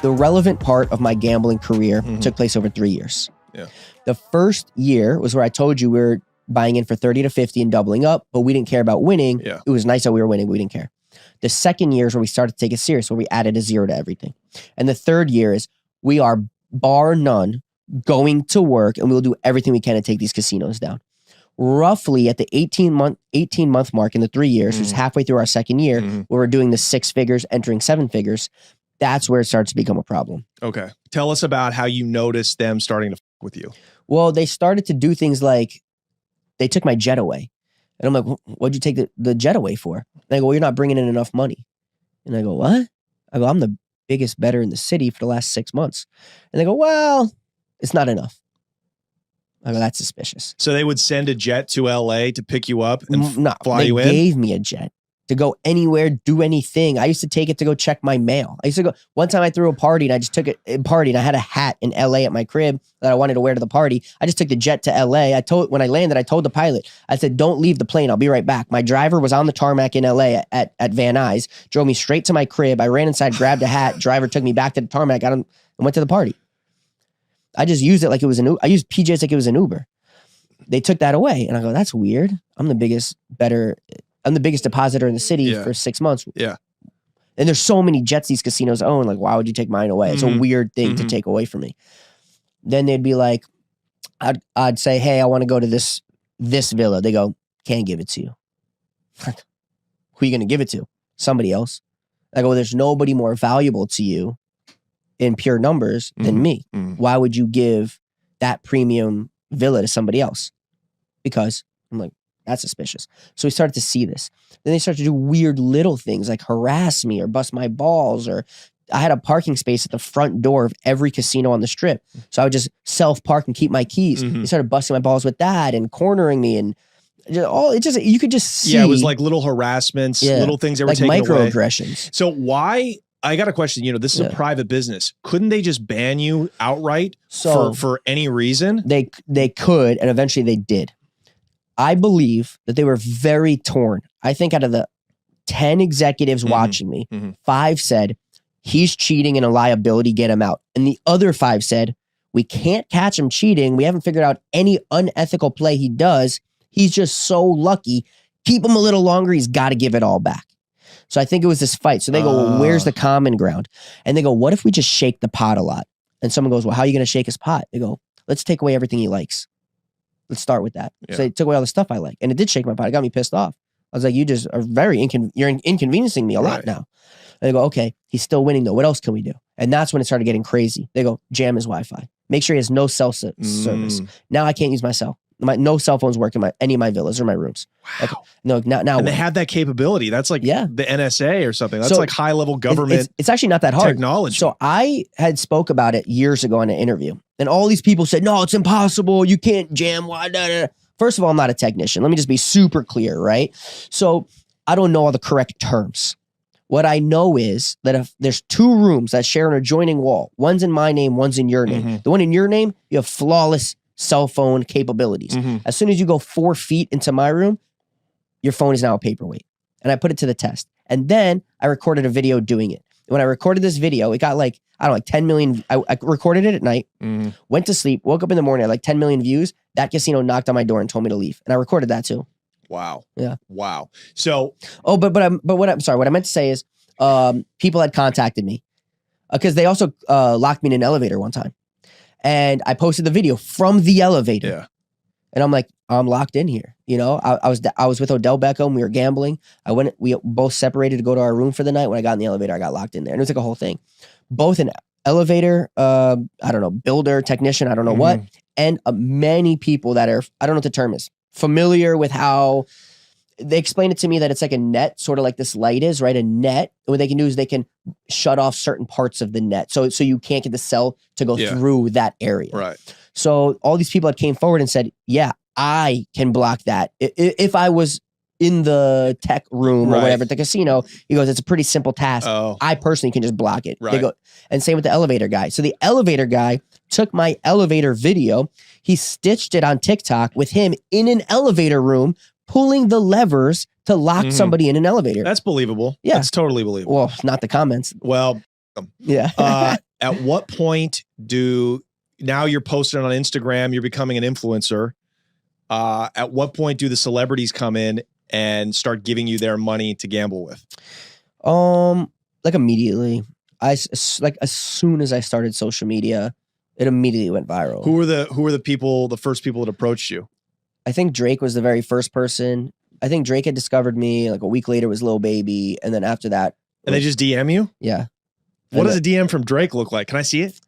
the relevant part of my gambling career took place over 3 years. Yeah. The first year was where I told you we were buying in for 30 to 50 and doubling up, but we didn't care about winning. Yeah. It was nice that we were winning, but we didn't care. The second year is where we started to take it serious, where we added a 0 to everything. And the third year is we are, bar none, going to work, and we'll do everything we can to take these casinos down. Roughly at the 18-month mark in the 3 years, which is halfway through our second year, where we're doing the 6 figures, entering 7 figures, that's where it starts to become a problem. Okay. Tell us about how you noticed them starting to fuck with you. Well, they started to do things like they took my jet away. And I'm like, what'd you take the jet away for? And they go, well, you're not bringing in enough money. And I go, what? I go, I'm the biggest bettor in the city for the last 6 months. And they go, well, it's not enough. I go, that's suspicious. So they would send a jet to LA to pick you up and fly you in? They gave me a jet to go anywhere, do anything. I used to take it to go check my mail. I used to go, one time I threw a party and I just took a party and I had a hat in LA at my crib that I wanted to wear to the party. I just took the jet to LA. When I landed, I told the pilot, I said, don't leave the plane. I'll be right back. My driver was on the tarmac in LA at Van Nuys, drove me straight to my crib. I ran inside, grabbed a hat. Driver took me back to the tarmac, got him, and went to the party. I just used it like it was I used PJs like it was an Uber. They took that away. And I go, that's weird. I'm the biggest depositor in the city for 6 months. Yeah. And there's so many jets these casinos own. Like, why would you take mine away? It's a weird thing to take away from me. Then they'd be like, I'd say, hey, I want to go to this villa. They go, can't give it to you. Who are you going to give it to? Somebody else. I go, well, there's nobody more valuable to you in pure numbers than me. Why would you give that premium villa to somebody else? Because I'm like, that's suspicious. So we started to see this. Then they started to do weird little things like harass me or bust my balls, or I had a parking space at the front door of every casino on the strip. So I would just self-park and keep my keys. They started busting my balls with that and cornering me, and you could just see. Yeah, it was like little harassments, little things that were like taken away. microaggressions. So why, I got a question, this is a private business. Couldn't they just ban you outright for any reason? They could, and eventually they did. I believe that they were very torn. I think out of the 10 executives watching me, 5 said, he's cheating and a liability, get him out. And the other 5 said, we can't catch him cheating. We haven't figured out any unethical play he does. He's just so lucky. Keep him a little longer. He's got to give it all back. So I think it was this fight. So they go, well, where's the common ground? And they go, what if we just shake the pot a lot? And someone goes, well, how are you going to shake his pot? They go, let's take away everything he likes. Let's start with that. So they took away all the stuff I like. And it did shake my pot. It got me pissed off. I was like, you just are you're inconveniencing me a lot now. And they go, okay, he's still winning though. What else can we do? And that's when it started getting crazy. They go, jam his Wi-Fi. Make sure he has no cell service. Now I can't use my cell. No cell phones work in any of my villas or my rooms. Wow. Like, now and they had that capability. That's like the NSA or something. That's like high level government. It's actually not that hard. Technology. So I had spoke about it years ago in an interview, and all these people said, no, it's impossible. You can't jam. First of all, I'm not a technician. Let me just be super clear, right? So I don't know all the correct terms. What I know is that if there's 2 rooms that share an adjoining wall, one's in my name, one's in your name. The one in your name, you have flawless cell phone capabilities. As soon as you go 4 feet into my room, your phone is now a paperweight. And I put it to the test. And then I recorded a video doing it. When I recorded this video, it got like 10 million. I recorded it at night, went to sleep, woke up in the morning, I had like 10 million views. That casino knocked on my door and told me to leave. And I recorded that too. Wow. Yeah. Wow. So. Oh, but what I meant to say is people had contacted me because they also locked me in an elevator one time. And I posted the video from the elevator. Yeah. And I'm like, I'm locked in here. I was with Odell Beckham. We were gambling. We both separated to go to our room for the night. When I got in the elevator, I got locked in there. And it was like a whole thing. Both an elevator, I don't know, builder, technician, I don't know what. And many people that are, I don't know what the term is, familiar with how they explained it to me that it's like a net, sort of like this light is, right? A net. And what they can do is they can shut off certain parts of the net. So you can't get the cell to go through that area. Right. So all these people that came forward and said, yeah, I can block that. If I was in the tech room or whatever at the casino, he goes, it's a pretty simple task. I personally can just block it. They go, and same with the elevator guy. So the elevator guy took my elevator video. He stitched it on TikTok with him in an elevator room, pulling the levers to lock somebody in an elevator. That's believable. Yeah. That's totally believable. Well, not the comments. Well, yeah. At what point now you're posting on Instagram, you're becoming an influencer. At what point do the celebrities come in and start giving you their money to gamble with? Like immediately. Like as soon as I started social media, it immediately went viral. Who were the first people that approached you? I think Drake was the very first person. I think Drake had discovered me. Like a week later was Lil Baby, and then after that, and they just DM you. Yeah. What does a DM from Drake look like? Can I see it?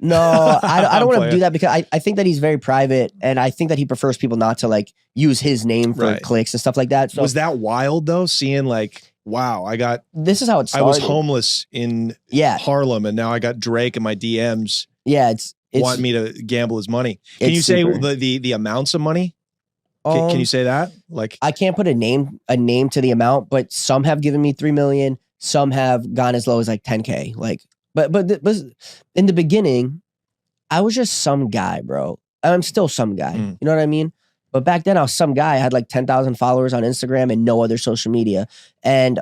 No, I don't want to do that because I think that he's very private, and I think that he prefers people not to like use his name for clicks and stuff like that. So, was that wild though? Seeing like, wow, this is how it started. I was homeless in Harlem, and now I got Drake in my DMs. Yeah, it's wanting me to gamble his money. Can you say the amounts of money? Can you say that? Like, I can't put a name to the amount, but some have given me 3 million. Some have gone as low as like 10K. Like, but in the beginning, I was just some guy, bro. I'm still some guy. You know what I mean? But back then I was some guy. I had like 10,000 followers on Instagram and no other social media. And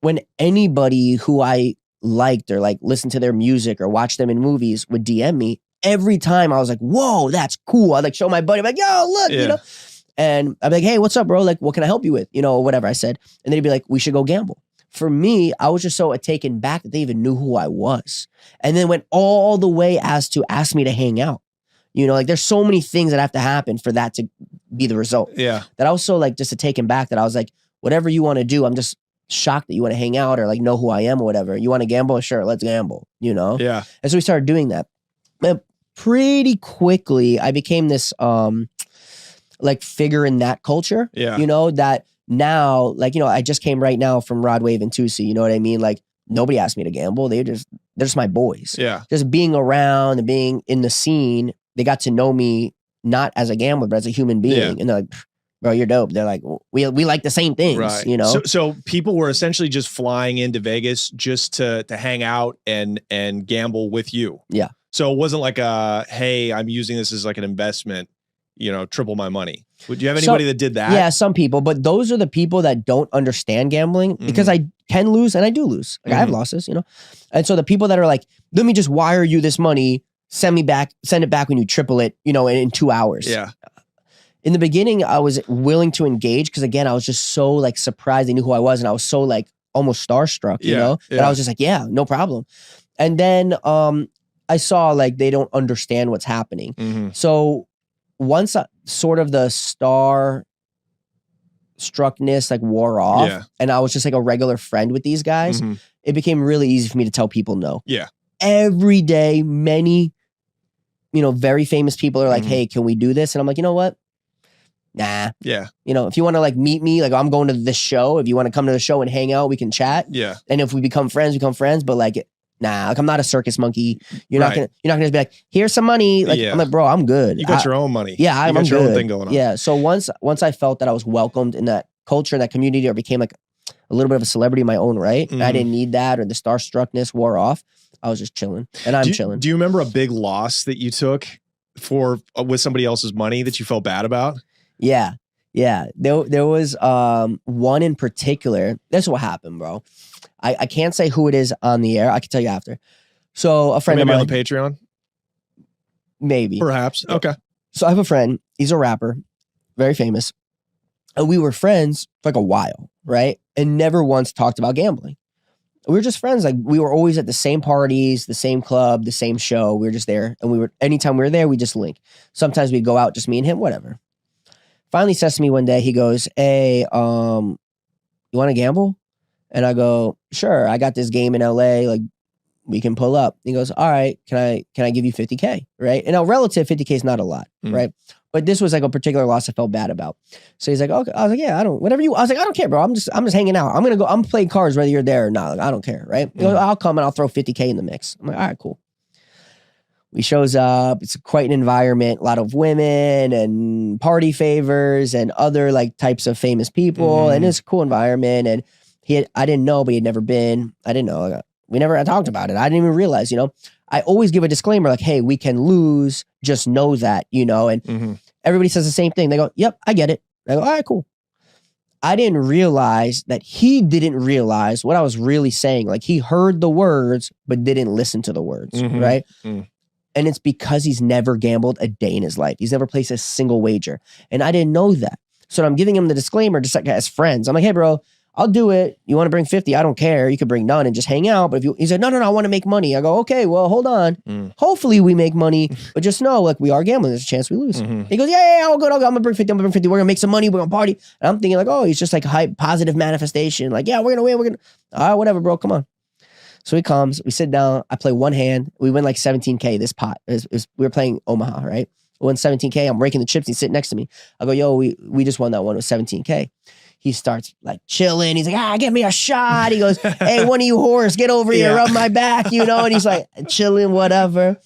when anybody who I liked or like listened to their music or watched them in movies would DM me, every time I was like, whoa, that's cool. I'd like show my buddy, I'm like, yo, look, you know? And I'd be like, hey, what's up, bro? Like, what can I help you with? You know, whatever I said. And then he'd be like, we should go gamble. For me, I was just so taken back that they even knew who I was. And then went all the way as to ask me to hang out. You know, like there's so many things that have to happen for that to be the result. Yeah. That I was so like just taken back that I was like, whatever you want to do, I'm just shocked that you want to hang out or like know who I am or whatever. You want to gamble? Sure, let's gamble, you know? Yeah. And so we started doing that. And pretty quickly, I became this like figure in that culture. Yeah. You know, that now, like, you know, I just came right now from Rod Wave and Tusi, you know what I mean? Like nobody asked me to gamble. They're just my boys. Yeah. Just being around and being in the scene, they got to know me not as a gambler, but as a human being. Yeah. And they're like, bro, you're dope. They're like, we like the same things, right. You know? So people were essentially just flying into Vegas just to hang out and gamble with you. Yeah. So it wasn't like hey, I'm using this as like an investment, you know, triple my money. Would you have anybody that did that? Yeah, some people, but those are the people that don't understand gambling because I can lose and I do lose. Like I have losses, you know? And so the people that are like, let me just wire you this money, send it back when you triple it, you know, in 2 hours. Yeah. In the beginning, I was willing to engage because again, I was just so like surprised they knew who I was and I was so like almost starstruck, you know? That I was just like, yeah, no problem. And then I saw like they don't understand what's happening. So once sort of the star struckness like wore off and I was just like a regular friend with these guys, it became really easy for me to tell people no. Yeah. Every day, many, you know, very famous people are like, hey, can we do this? And I'm like, you know what? Nah. Yeah. You know, if you want to like meet me, like I'm going to this show. If you want to come to the show and hang out, we can chat. Yeah. And if we become friends, But like, nah, like I'm not a circus monkey. You're not gonna just be like, here's some money. Like I'm like, bro, I'm good. You got your own money. Yeah, I'm got your good. own thing going on. Yeah. So once I felt that I was welcomed in that culture, that community, or became like a little bit of a celebrity in my own right, and I didn't need that, or the starstruckness wore off. I was just chilling, and I'm chilling. Do you remember a big loss that you took with somebody else's money that you felt bad about? Yeah. Yeah, there was one in particular. That's what happened, bro. I can't say who it is on the air. I can tell you after. So a friend of mine, on the Patreon, maybe, perhaps. Okay. So I have a friend. He's a rapper, very famous, and we were friends for like a while, right? And never once talked about gambling. We were just friends. Like we were always at the same parties, the same club, the same show. We were just there, and anytime we were there, we just link. Sometimes we'd go out, just me and him, whatever. Finally says to me one day, he goes, hey, you want to gamble? And I go, sure, I got this game in LA, like we can pull up. He goes, all right, can I give you 50K, right? And now relative 50K is not a lot, right? But this was like a particular loss I felt bad about. So he's like, okay. I was like, yeah, I was like, I don't care, bro. I'm just hanging out. I'm playing cards whether you're there or not. Like, I don't care, right? He goes, I'll come and I'll throw 50K in the mix. I'm like, all right, cool. He shows up. It's quite an environment, a lot of women and party favors and other like types of famous people. And it's a cool environment. And I didn't know, but he had never been. I didn't know. We never had talked about it. I didn't even realize, you know, I always give a disclaimer like, hey, we can lose. Just know that, you know, and everybody says the same thing. They go, yep, I get it. I go, all right, cool. I didn't realize that he didn't realize what I was really saying. Like he heard the words, but didn't listen to the words, right? And it's because he's never gambled a day in his life. He's never placed a single wager. And I didn't know that. So I'm giving him the disclaimer just like as friends. I'm like, hey, bro, I'll do it. You want to bring 50? I don't care. You could bring none and just hang out. But he said, no, I want to make money. I go, okay, well, hold on. Hopefully we make money, but just know, like, we are gambling. There's a chance we lose. He goes, yeah, all good. I'm going to bring 50. I'm going to bring 50. We're going to make some money. We're going to party. And I'm thinking like, oh, he's just like hype, positive manifestation. Like, yeah, we're going to win. We're going to, all right, whatever, bro. Come on. So he comes, we sit down. I play one hand. We win like 17K this pot. We were playing Omaha, right? We won 17K. I'm raking the chips. He's sitting next to me. I go, yo, we just won that one. It was 17K. He starts like chilling. He's like, give me a shot. He goes, hey, one of you whores, get over here, rub my back, you know? And he's like chilling, whatever.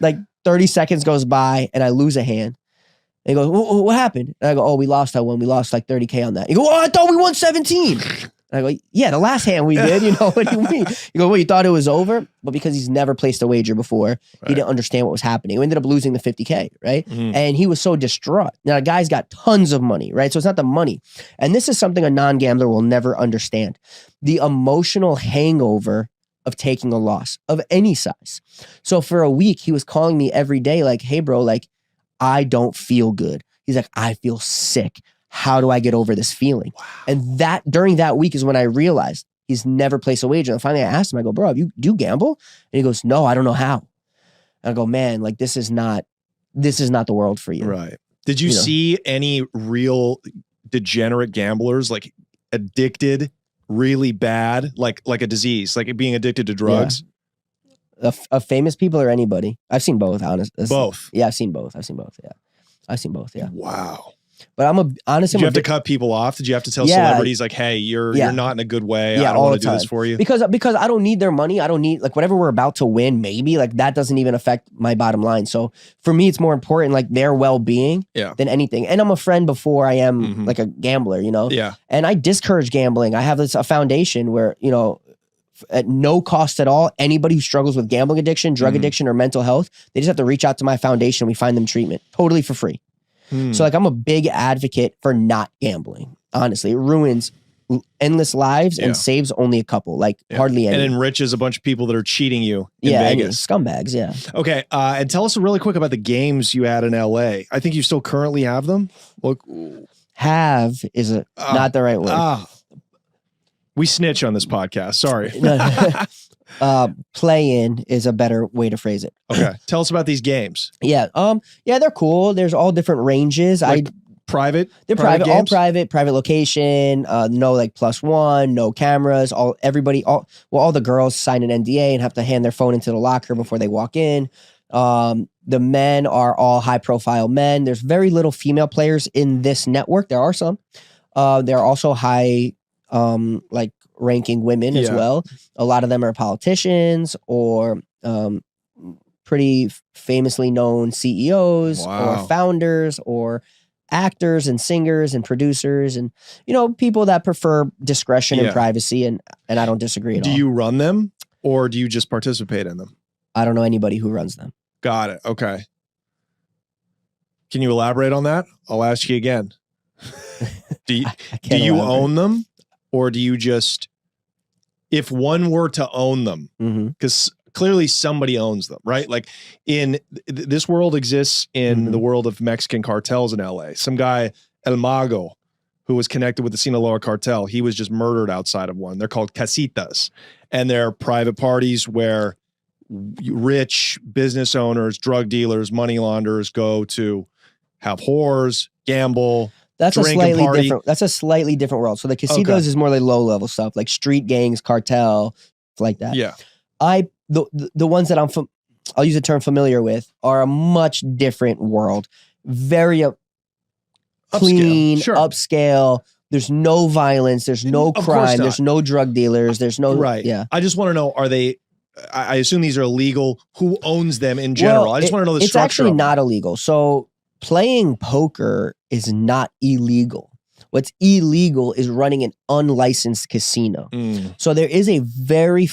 Like 30 seconds goes by and I lose a hand. And he goes, what happened? And I go, oh, we lost that one. We lost like 30K on that. He goes, oh, I thought we won 17. And I go, yeah, the last hand we did, you know, what do you mean? You go, well, you thought it was over? But because he's never placed a wager before, he didn't understand what was happening. We ended up losing the 50K, right? And he was so distraught. Now, the guy's got tons of money, right? So it's not the money. And this is something a non-gambler will never understand. The emotional hangover of taking a loss of any size. So for a week, he was calling me every day like, hey, bro, like, I don't feel good. He's like, I feel sick. How do I get over this feeling? Wow. And that during that week is when I realized he's never placed a wager. And finally I asked him, I go, bro, do you gamble? And he goes, no, I don't know how. And I go, man, like this is not the world for you. Right. Did you see any real degenerate gamblers, like addicted really bad, like a disease, like being addicted to drugs? Yeah. Of famous people or anybody? I've seen both, honestly. Both? Yeah, I've seen both. Yeah. I've seen both, yeah. Wow. But honestly, did you have to cut people off? Did you have to tell celebrities like, hey, you're not in a good way. I don't want to do this for you? Because I don't need their money. I don't need like whatever we're about to win, maybe like that doesn't even affect my bottom line. So for me, it's more important like their well-being than anything. And I'm a friend before I am like a gambler, you know? Yeah. And I discourage gambling. I have a foundation where, you know, at no cost at all, anybody who struggles with gambling addiction, drug addiction, or mental health, they just have to reach out to my foundation. We find them treatment totally for free. So like I'm a big advocate for not gambling. Honestly, it ruins endless lives and saves only a couple, like hardly any. And enriches a bunch of people that are cheating you in Vegas. Scumbags, yeah. Okay, and tell us really quick about the games you had in LA. I think you still currently have them. Look, have is not the right word. We snitch on this podcast. Sorry. Play in is a better way to phrase it. Okay. Tell us about these games. Yeah. They're cool. There's all different ranges. Like private? They're private, all private location, no like +1, no cameras, all the girls sign an NDA and have to hand their phone into the locker before they walk in. The men are all high profile men. There's very little female players in this network. There are some. There are also high like ranking women as well. A lot of them are politicians or pretty famously known CEOs or founders or actors and singers and producers and, you know, people that prefer discretion and privacy. And I don't disagree at all. Do you run them or do you just participate in them? I don't know anybody who runs them. Got it. Okay. Can you elaborate on that? I'll ask you again. Do you own them? Or do you just, if one were to own them, because clearly somebody owns them, right? Like in this world exists in the world of Mexican cartels in LA. Some guy, El Mago, who was connected with the Sinaloa cartel, he was just murdered outside of one. They're called casitas. And they're private parties where rich business owners, drug dealers, money launderers go to have whores, gamble, That's a slightly different world. So the casinos is more like low level stuff, like street gangs, cartel, like that. Yeah. The ones that I'll use the term familiar with are a much different world. Very clean, upscale. There's no violence. There's no crime. There's no drug dealers. There's no Yeah. I just want to know: are they? I assume these are illegal. Who owns them in general? I just want to know the structure. It's actually not illegal. So playing poker is not illegal. What's illegal is running an unlicensed casino. So there is a very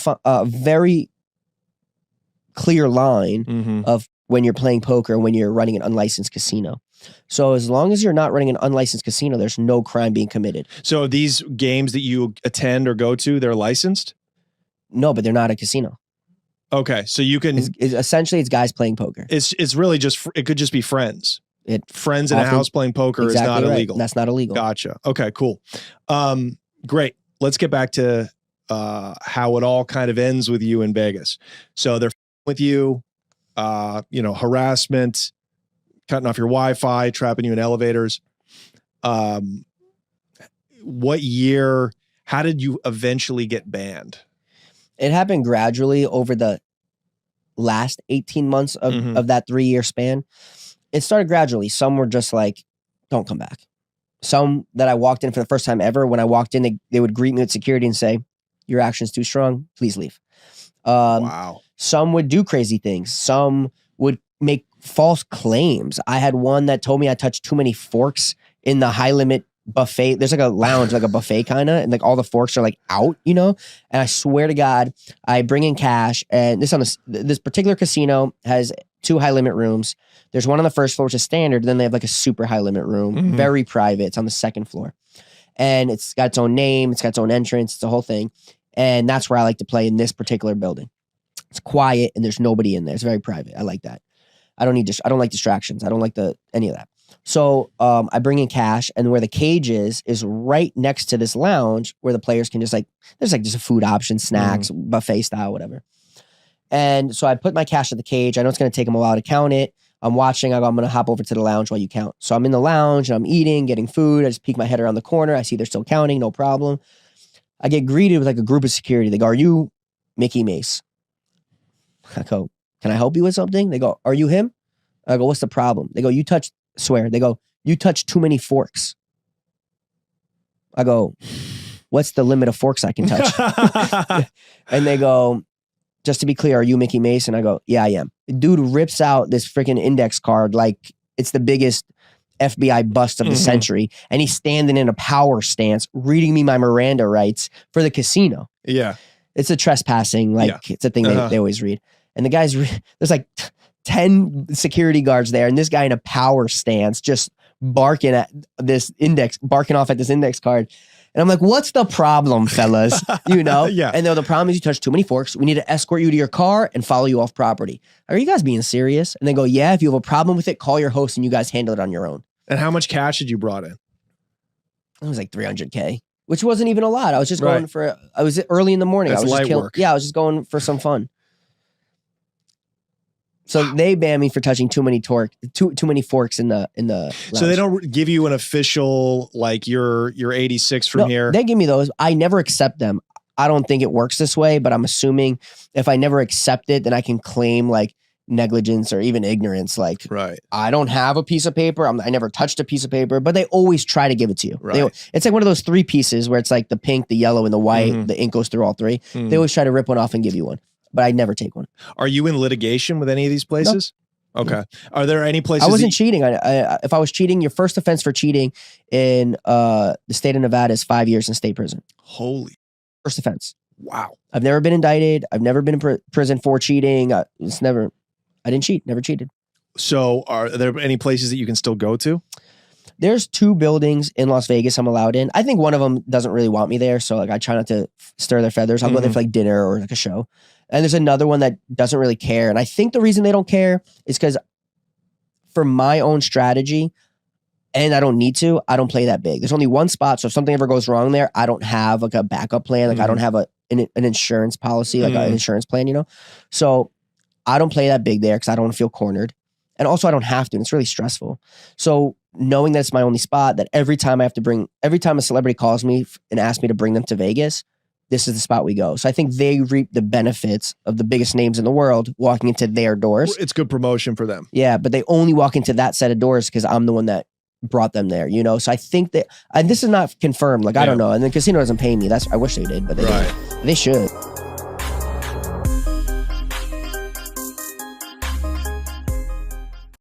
clear line of when you're playing poker, when you're running an unlicensed casino. So as long as you're not running an unlicensed casino, there's no crime being committed. So these games that you attend or go to, they're licensed? No, but they're not a casino. Okay, so you can essentially it's guys playing poker. It's really just it could just be friends. Friends in a house playing poker is not illegal. That's not illegal. Gotcha. Okay, cool. Great. Let's get back to how it all kind of ends with you in Vegas. So they're with you, harassment, cutting off your Wi-Fi, trapping you in elevators. What year? How did you eventually get banned? It happened gradually over the last 18 months of that 3-year span. It started gradually. Some were just like, don't come back. Some that I walked in for the first time ever, when I walked in, they would greet me with security and say, your action's too strong, please leave. Wow. Some would do crazy things. Some would make false claims. I had one that told me I touched too many forks in the high limit buffet. There's like a lounge, like a buffet kind of, and like all the forks are like out, And I swear to God, I bring in cash, and this particular casino has 2 high limit rooms. There's one on the first floor, which is standard. Then they have like a super high limit room, very private. It's on the second floor, and it's got its own name. It's got its own entrance. It's a whole thing, and that's where I like to play in this particular building. It's quiet and there's nobody in there. It's very private. I like that. I don't like distractions. I don't like any of that. So I bring in cash, and where the cage is right next to this lounge where the players can there's just a food option, snacks, buffet style, whatever. And so I put my cash at the cage. I know it's going to take them a while to count it. I'm watching. I'm going to hop over to the lounge while you count. So I'm in the lounge, and I'm eating, getting food. I just peek my head around the corner. I see they're still counting. No problem. I get greeted with like a group of security. They go, "Are you Mikki Mase?" I go, "Can I help you with something?" They go, "Are you him?" I go, "What's the problem?" They go, "You touched," swear. They go, "You touched too many forks." I go, "What's the limit of forks I can touch?" And they go, "Just to be clear, are you Mikki Mase?" And I go, "Yeah, I am." The dude rips out this freaking index card like it's the biggest FBI bust of the century. And he's standing in a power stance, reading me my Miranda rights for the casino. Yeah. It's a trespassing, it's a thing they always read. And the guys, there's like 10 security guards there, and this guy in a power stance just barking off at this index card. And I'm like, "What's the problem, fellas?" Yeah. And the problem is you touched too many forks. We need to escort you to your car and follow you off property. Are you guys being serious? And they go, "Yeah, if you have a problem with it, call your host and you guys handle it on your own." And how much cash had you brought in? It was like $300K, which wasn't even a lot. I was just going I was early in the morning. That's I was light work. Yeah, I was just going for some fun. So they banned me for touching too many forks in the lounge. So they don't give you an official, like you're 86 from here? They give me those. I never accept them. I don't think it works this way, but I'm assuming if I never accept it, then I can claim like negligence or even ignorance. Like, I don't have a piece of paper. I never touched a piece of paper, but they always try to give it to you. It's like one of those 3 pieces where it's like the pink, the yellow, and the white. The ink goes through all 3. They always try to rip one off and give you one, but I never take one. Are you in litigation with any of these places? No. Okay. Are there any places? I wasn't cheating. If I was cheating, your first offense for cheating in the state of Nevada is 5 years in state prison. Holy. First offense. Wow. I've never been indicted. I've never been in prison for cheating. I didn't cheat. Never cheated. So are there any places that you can still go to? There's 2 buildings in Las Vegas I'm allowed in. I think one of them doesn't really want me there. So like I try not to stir their feathers. I'll go there for like dinner or like a show. And there's another one that doesn't really care. And I think the reason they don't care is because for my own strategy, and I don't need to, I don't play that big. There's only one spot. So if something ever goes wrong there, I don't have like a backup plan. Like I don't have an insurance policy, like an insurance plan, So I don't play that big there because I don't want to feel cornered. And also I don't have to, and it's really stressful. So knowing that it's my only spot, that every time a celebrity calls me and asks me to bring them to Vegas, this is the spot we go. So I think they reap the benefits of the biggest names in the world walking into their doors. It's good promotion for them. Yeah, but they only walk into that set of doors because I'm the one that brought them there, So I think that, and this is not confirmed. Like, I don't know. And the casino doesn't pay me. I wish they did, but they should.